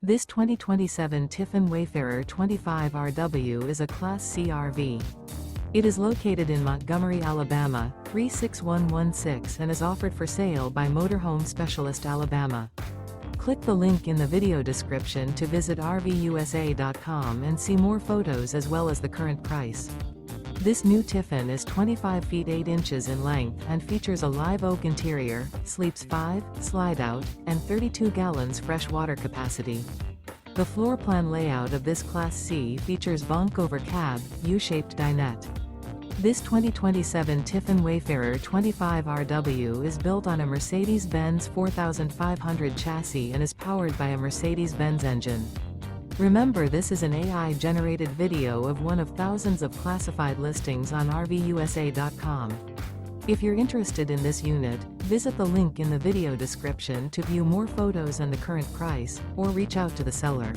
This 2027 Tiffin Wayfarer 25RW is a Class C RV. It is located in Montgomery, Alabama, 36116 and is offered for sale by Motorhome Specialist Alabama. Click the link in the video description to visit RVUSA.com and see more photos as well as the current price. This new Tiffin is 25 feet 8 inches in length and features a live oak interior, sleeps 5, slide-out, and 32 gallons fresh water capacity. The floor plan layout of this Class C features Bunk Over Cab, U-shaped dinette. This 2027 Tiffin Wayfarer 25RW is built on a Mercedes-Benz 4500 chassis and is powered by a Mercedes-Benz engine. Remember, this is an AI-generated video of one of thousands of classified listings on RVUSA.com. If you're interested in this unit, visit the link in the video description to view more photos and the current price, or reach out to the seller.